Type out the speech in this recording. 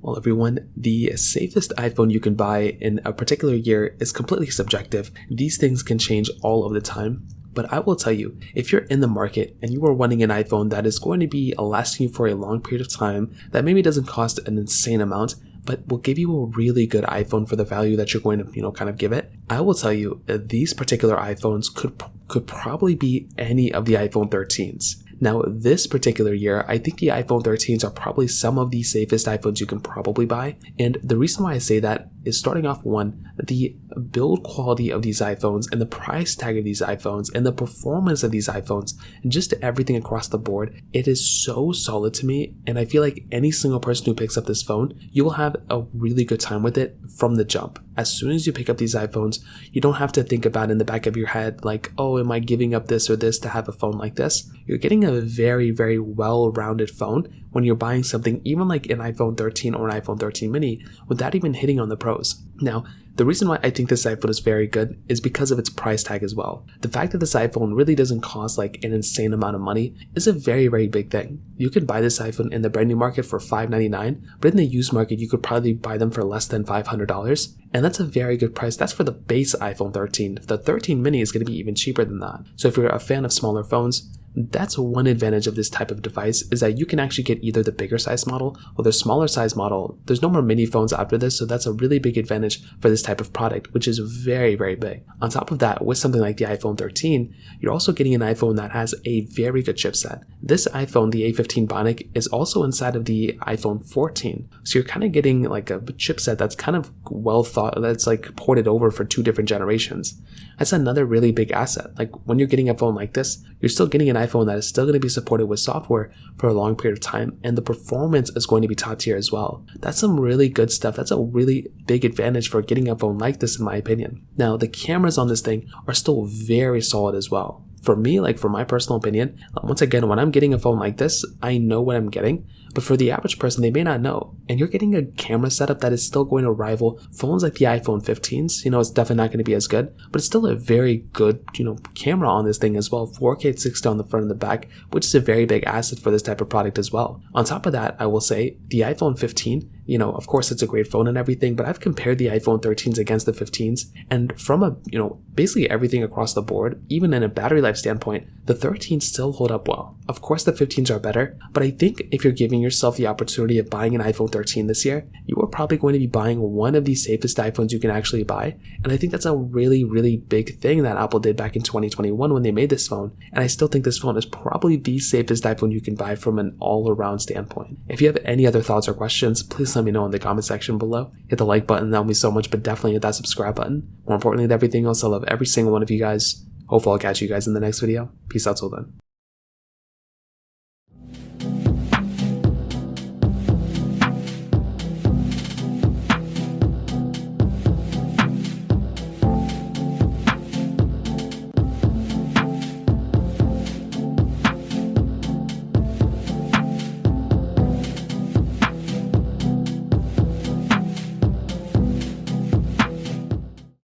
Well, everyone, the safest iPhone you can buy in a particular year is completely subjective. These things can change all of the time. But I will tell you, if you're in the market and you are wanting an iPhone that is going to be lasting you for a long period of time, that maybe doesn't cost an insane amount, but will give you a really good iPhone for the value that you're going to, kind of give it, I will tell you these particular iPhones could probably be any of the iPhone 13s. Now, this particular year, I think the iPhone 13s are probably some of the safest iPhones you can probably buy. And the reason why I say that is starting off one, the build quality of these iPhones and the price tag of these iPhones and the performance of these iPhones and just everything across the board. It is so solid to me. And I feel like any single person who picks up this phone, you will have a really good time with it from the jump. As soon as you pick up these iPhones, you don't have to think about in the back of your head, like, oh, am I giving up this or this to have a phone like this? You're getting a very, very well-rounded phone when you're buying something even like an iPhone 13 or an iPhone 13 mini without even hitting on the pros. Now, the reason why I think this iPhone is very good is because of its price tag as well. The fact that this iPhone really doesn't cost like an insane amount of money is a very, very big thing. You could buy this iPhone in the brand new market for $599, but in the used market, you could probably buy them for less than $500. And that's a very good price. That's for the base iPhone 13. The 13 mini is going to be even cheaper than that. So if you're a fan of smaller phones, that's one advantage of this type of device, is that you can actually get either the bigger size model or the smaller size model. There's no more mini phones after this, so that's a really big advantage for this type of product, which is very, very big. On top of that, with something like the iPhone 13, you're also getting an iPhone that has a very good chipset. This iPhone, the A15 Bionic, is also inside of the iPhone 14. So you're kind of getting like a chipset that's kind of well thought, that's like ported over for two different generations. That's another really big asset. Like when you're getting a phone like this, you're still getting an iPhone that is still going to be supported with software for a long period of time, and the performance is going to be top tier as well. That's some really good stuff. That's a really big advantage for getting a phone like this, in my opinion. Now, the cameras on this thing are still very solid as well. For me, like for my personal opinion, once again, when I'm getting a phone like this, I know what I'm getting. But for the average person, they may not know. And you're getting a camera setup that is still going to rival phones like the iPhone 15s. It's definitely not going to be as good, but it's still a very good, camera on this thing as well. 4K 60 on the front and the back, which is a very big asset for this type of product as well. On top of that, I will say the iPhone 15, of course it's a great phone and everything, but I've compared the iPhone 13s against the 15s, and from basically everything across the board, even in a battery life standpoint, the 13s still hold up well. Of course the 15s are better, but I think if you're giving yourself the opportunity of buying an iPhone 13 this year, you are probably going to be buying one of the safest iPhones you can actually buy. And I think that's a really, really big thing that Apple did back in 2021 when they made this phone. And I still think this phone is probably the safest iPhone you can buy from an all-around standpoint. If you have any other thoughts or questions, please let me know in the comment section below. Hit the like button, that would mean so much, but definitely hit that subscribe button. More importantly than everything else, I love every single one of you guys. Hopefully I'll catch you guys in the next video. Peace out till then.